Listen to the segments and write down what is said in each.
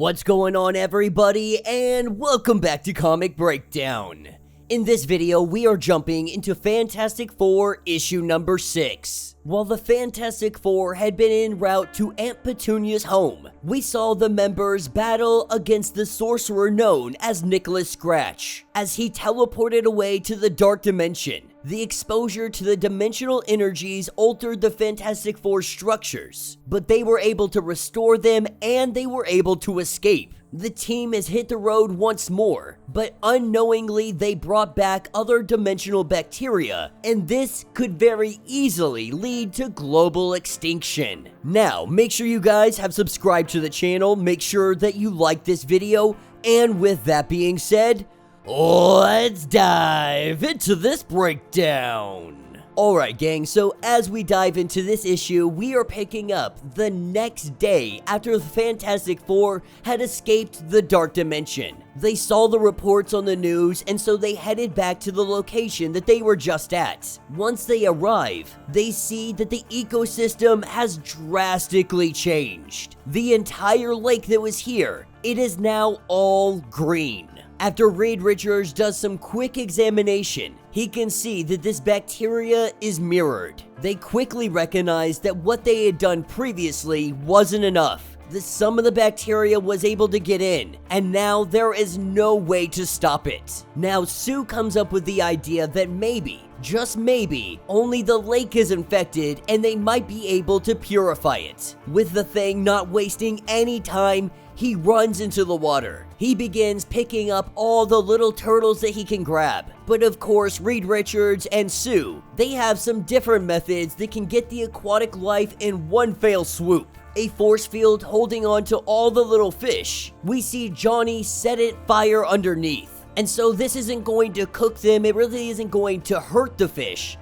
What's going on, everybody, and welcome back to Comic Breakdown. In this video, we are jumping into Fantastic Four issue number 6. While the Fantastic Four had been en route to Aunt Petunia's home, we saw the members battle against the sorcerer known as Nicholas Scratch, as he teleported away to the Dark Dimension. The exposure to the dimensional energies altered the Fantastic Four's structures, but they were able to restore them and they were able to escape. The team has hit the road once more, but unknowingly they brought back other dimensional bacteria, and this could very easily lead to global extinction. Now, make sure you guys have subscribed to the channel, make sure that you like this video, and with that being said, let's dive into this breakdown. Alright gang, so as we dive into this issue, we are picking up the next day after the Fantastic Four had escaped the Dark Dimension. They saw the reports on the news, and so they headed back to the location that they were just at. Once they arrive, they see that the ecosystem has drastically changed. The entire lake that was here, it is now all green. After Reed Richards does some quick examination, he can see that this bacteria is mirrored. They quickly recognize that what they had done previously wasn't enough. Some of the bacteria was able to get in, and now there is no way to stop it. Now Sue comes up with the idea that maybe, just maybe, only the lake is infected and they might be able to purify it. With the thing not wasting any time, he runs into the water. He begins picking up all the little turtles that he can grab. But of course, Reed Richards and Sue, they have some different methods that can get the aquatic life in one fell swoop. A force field holding on to all the little fish. We see Johnny set it fire underneath. And so this isn't going to cook them, it really isn't going to hurt the fish,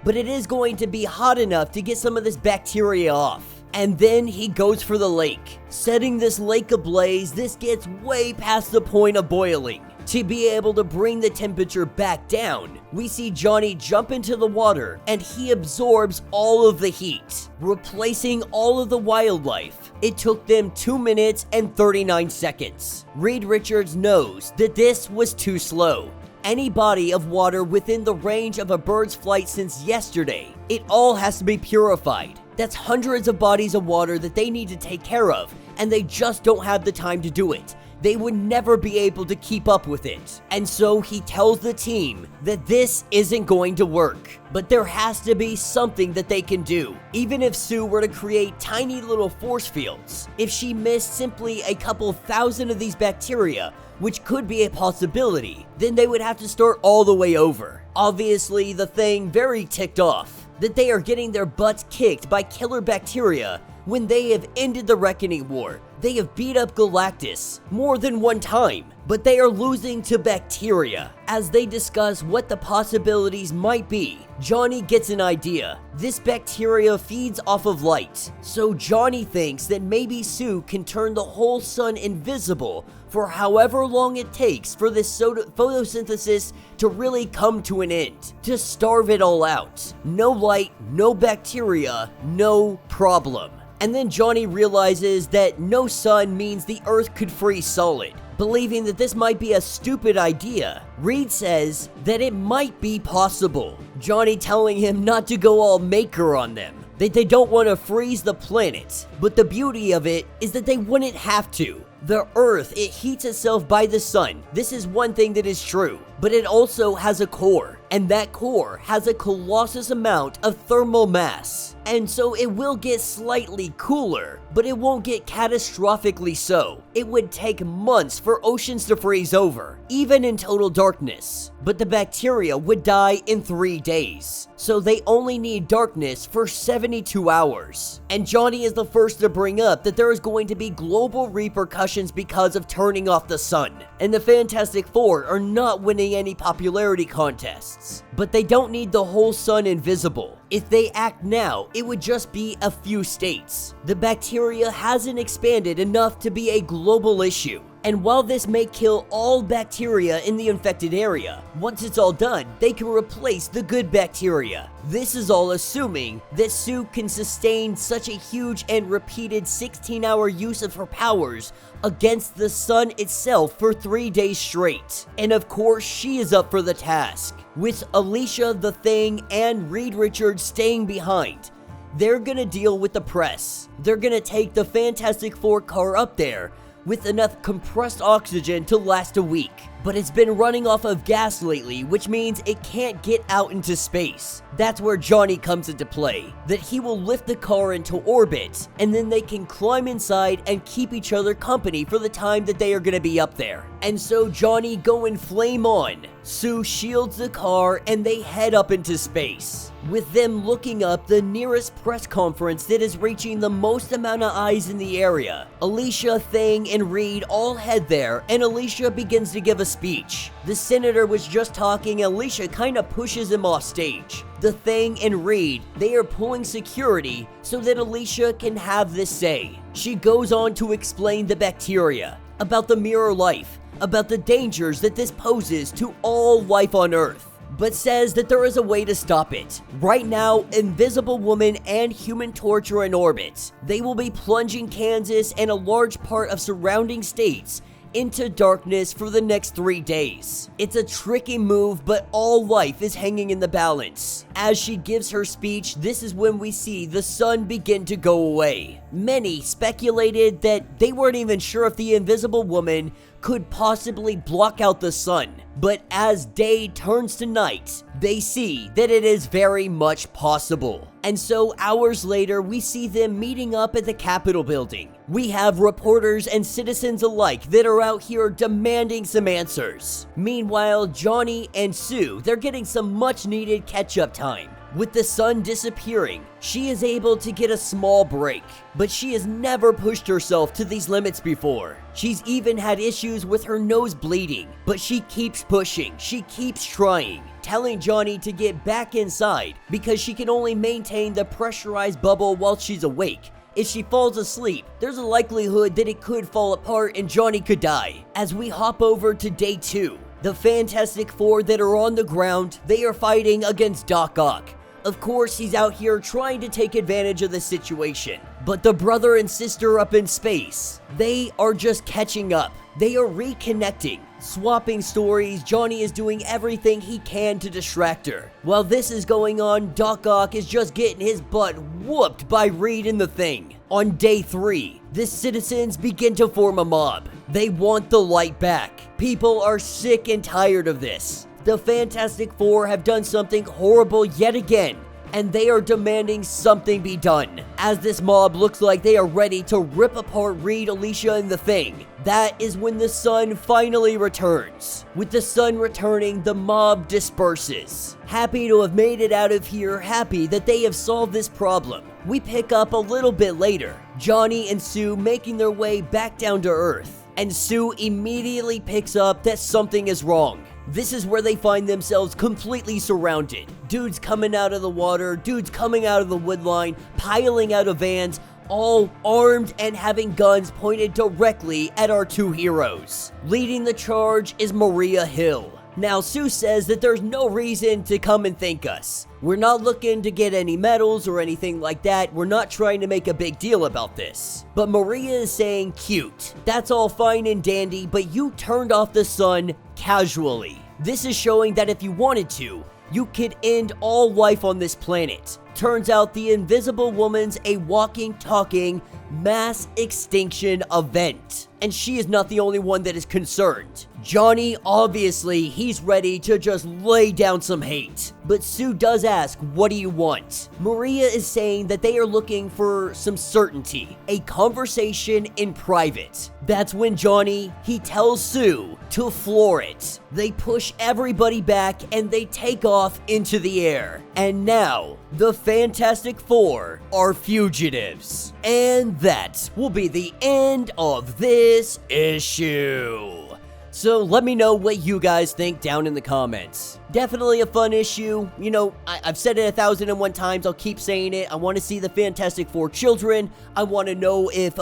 but it is going to be hot enough to get some of this bacteria off. And then he goes for the lake. Setting this lake ablaze, this gets way past the point of boiling. To be able to bring the temperature back down, we see Johnny jump into the water and he absorbs all of the heat, replacing all of the wildlife. It took them 2 minutes and 39 seconds. Reed Richards knows that this was too slow. Any body of water within the range of a bird's flight since yesterday, it all has to be purified. That's hundreds of bodies of water that they need to take care of, and they just don't have the time to do it. They would never be able to keep up with it. And so he tells the team that this isn't going to work, but there has to be something that they can do. Even if Sue were to create tiny little force fields, if she missed simply a couple thousand of these bacteria, which could be a possibility, then they would have to start all the way over. Obviously, the thing very ticked off that they are getting their butts kicked by killer bacteria when they have ended the Reckoning War. They have beat up Galactus more than one time, but they are losing to bacteria. As they discuss what the possibilities might be, Johnny gets an idea. This bacteria feeds off of light, so Johnny thinks that maybe Sue can turn the whole sun invisible for however long it takes for this photosynthesis to really come to an end, to starve it all out. No light, no bacteria, no problem. And then Johnny realizes that no sun means the Earth could freeze solid. Believing that this might be a stupid idea, Reed says that it might be possible. Johnny telling him not to go all maker on them, that they don't want to freeze the planet. But the beauty of it is that they wouldn't have to. The Earth, it heats itself by the sun. This is one thing that is true, but it also has a core, and that core has a colossus amount of thermal mass. And so it will get slightly cooler, but it won't get catastrophically so. It would take months for oceans to freeze over, even in total darkness. But the bacteria would die in 3 days, so they only need darkness for 72 hours. And Johnny is the first to bring up that there is going to be global repercussions because of turning off the sun. And the Fantastic Four are not winning any popularity contests, but they don't need the whole sun invisible. If they act now, it would just be a few states. The bacteria hasn't expanded enough to be a global issue. And while this may kill all bacteria in the infected area, once it's all done, they can replace the good bacteria. This is all assuming that Sue can sustain such a huge and repeated 16-hour use of her powers against the sun itself for 3 days straight. And of course, she is up for the task. With Alicia, the Thing, and Reed Richards staying behind, they're gonna deal with the press. They're gonna take the Fantastic Four car up there with enough compressed oxygen to last a week. But it's been running off of gas lately, which means it can't get out into space. That's where Johnny comes into play, that he will lift the car into orbit, and then they can climb inside and keep each other company for the time that they are gonna be up there. And so Johnny going flame on, Sue shields the car, and they head up into space, with them looking up the nearest press conference that is reaching the most amount of eyes in the area. Alicia, Thing, and Reed all head there, and Alicia begins to give a speech. The senator was just talking, and Alicia kind of pushes him off stage. The Thing and Reed, they are pulling security so that Alicia can have this say. She goes on to explain the bacteria, about the mirror life, about the dangers that this poses to all life on Earth, but says that there is a way to stop it. Right now, Invisible Woman and Human Torch are in orbit. They will be plunging Kansas and a large part of surrounding states into darkness for the next 3 days. It's a tricky move, but all life is hanging in the balance. As she gives her speech, this is when we see the sun begin to go away. Many speculated that they weren't even sure if the Invisible Woman could possibly block out the sun. But as day turns to night, they see that it is very much possible. And so hours later, we see them meeting up at the Capitol building. We have reporters and citizens alike that are out here demanding some answers. Meanwhile, Johnny and Sue, they're getting some much needed catch-up time. With the sun disappearing, she is able to get a small break, but she has never pushed herself to these limits before. She's even had issues with her nose bleeding, but she keeps pushing, she keeps trying, telling Johnny to get back inside because she can only maintain the pressurized bubble while she's awake. If she falls asleep, there's a likelihood that it could fall apart and Johnny could die. As we hop over to day 2, the Fantastic Four that are on the ground, they are fighting against Doc Ock. Of course, he's out here trying to take advantage of the situation. But the brother and sister up in space, they are just catching up. They are reconnecting, swapping stories. Johnny is doing everything he can to distract her. While this is going on, Doc Ock is just getting his butt whooped by Reed and the Thing. On day 3, the citizens begin to form a mob. They want the light back. People are sick and tired of this. The Fantastic Four have done something horrible yet again, and they are demanding something be done. As this mob looks like they are ready to rip apart Reed, Alicia, and the Thing, that is when the sun finally returns. With the sun returning, the mob disperses. Happy to have made it out of here, happy that they have solved this problem. We pick up a little bit later, Johnny and Sue making their way back down to Earth, and Sue immediately picks up that something is wrong. This is where they find themselves completely surrounded. Dudes coming out of the water, dudes coming out of the wood line, piling out of vans, all armed and having guns pointed directly at our two heroes. Leading the charge is Maria Hill. Now, Sue says that there's no reason to come and thank us. We're not looking to get any medals or anything like that. We're not trying to make a big deal about this. But Maria is saying, cute. That's all fine and dandy, but you turned off the sun casually. This is showing that if you wanted to, you could end all life on this planet. Turns out the Invisible Woman's a walking, talking mass extinction event. And she is not the only one that is concerned. Johnny, obviously, he's ready to just lay down some hate. But Sue does ask, what do you want? Maria is saying that they are looking for some certainty, a conversation in private. That's when Johnny, he tells Sue to floor it. They push everybody back and they take off into the air. And now, the Fantastic Four are fugitives. And that will be the end of this issue. So let me know what you guys think down in the comments. Definitely a fun issue. You know, I've said it 1,001 times. I'll keep saying it. I want to see the Fantastic Four children. I want to know if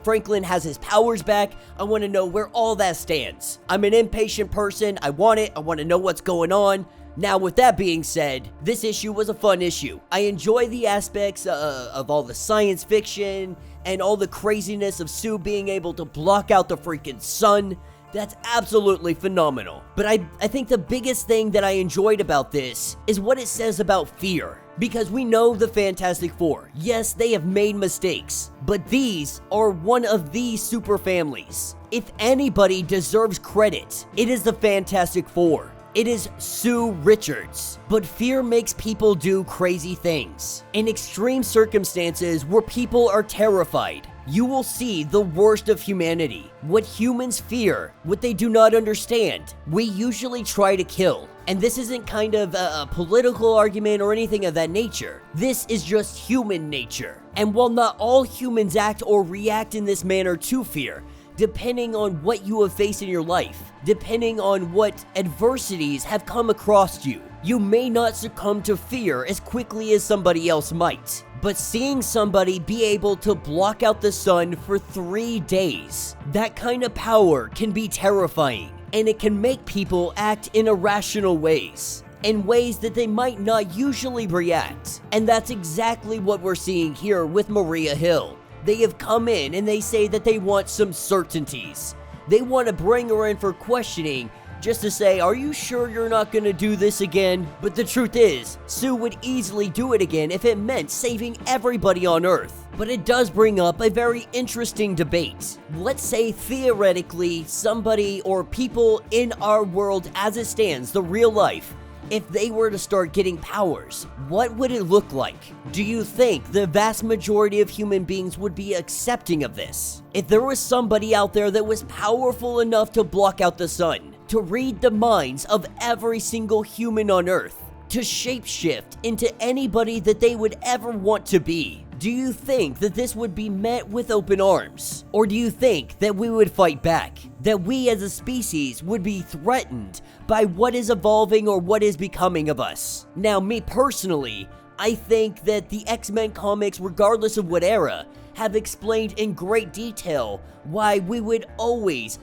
Franklin has his powers back. I want to know where all that stands. I'm an impatient person. I want it. I want to know what's going on. Now, with that being said, this issue was a fun issue. I enjoy the aspects of all the science fiction and all the craziness of Sue being able to block out the freaking sun. That's absolutely phenomenal. But I think the biggest thing that I enjoyed about this is what it says about fear. Because we know the Fantastic Four. Yes, they have made mistakes, but these are one of these super families. If anybody deserves credit, it is the Fantastic Four. It is Sue Richards. But fear makes people do crazy things. In extreme circumstances where people are terrified, you will see the worst of humanity. What humans fear, what they do not understand, we usually try to kill. And this isn't kind of a political argument or anything of that nature. This is just human nature. And while not all humans act or react in this manner to fear, depending on what you have faced in your life, depending on what adversities have come across you, you may not succumb to fear as quickly as somebody else might. But seeing somebody be able to block out the sun for 3 days, that kind of power can be terrifying, and it can make people act in irrational ways, in ways that they might not usually react. And that's exactly what we're seeing here with Maria Hill. They have come in and they say that they want some certainties. They want to bring her in for questioning just to say, are you sure you're not going to do this again? But the truth is, Sue would easily do it again if it meant saving everybody on Earth. But it does bring up a very interesting debate. Let's say theoretically somebody or people in our world as it stands, the real life, if they were to start getting powers, what would it look like? Do you think the vast majority of human beings would be accepting of this? If there was somebody out there that was powerful enough to block out the sun, to read the minds of every single human on Earth, to shapeshift into anybody that they would ever want to be, do you think that this would be met with open arms? Or do you think that we would fight back? That we as a species would be threatened by what is evolving or what is becoming of us? Now, me personally, I think that the X-Men comics, regardless of what era, have explained in great detail why we would always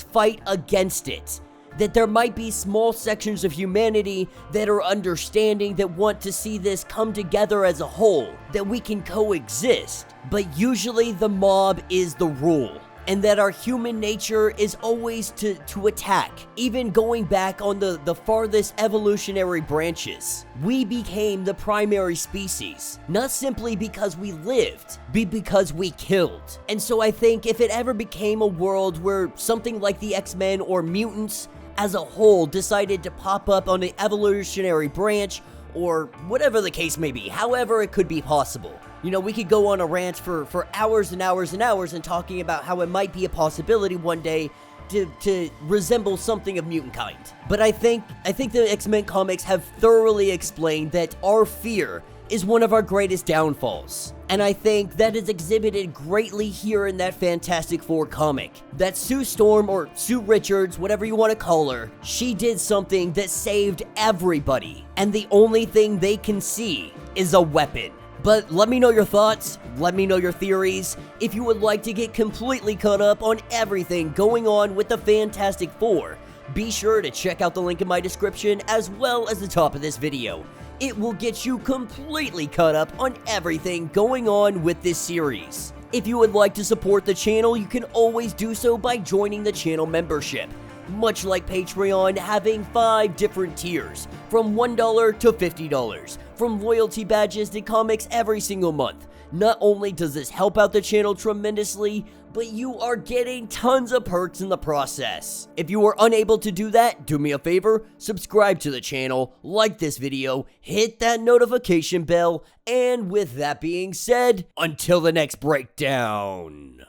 fight against it. That there might be small sections of humanity that are understanding, that want to see this come together as a whole, that we can coexist, but usually the mob is the rule. And that our human nature is always to attack. Even going back on the farthest evolutionary branches, we became the primary species, not simply because we lived, but because we killed. And so I think if it ever became a world where something like the X-Men or mutants as a whole decided to pop up on the evolutionary branch, or whatever the case may be, however it could be possible. You know, we could go on a rant for hours and hours and hours and talking about how it might be a possibility one day to resemble something of mutant kind. But I think the X-Men comics have thoroughly explained that our fear is one of our greatest downfalls. And I think that is exhibited greatly here in that Fantastic Four comic. That Sue Storm, or Sue Richards, whatever you want to call her, she did something that saved everybody. And the only thing they can see is a weapon. But let me know your thoughts, let me know your theories. If you would like to get completely caught up on everything going on with the Fantastic Four, be sure to check out the link in my description as well as the top of this video. It will get you completely caught up on everything going on with this series. If you would like to support the channel, you can always do so by joining the channel membership. Much like Patreon, having 5 different tiers, from $1 to $50, from loyalty badges to comics every single month. Not only does this help out the channel tremendously, but you are getting tons of perks in the process. If you are unable to do that, do me a favor, subscribe to the channel, like this video, hit that notification bell, and with that being said, until the next breakdown.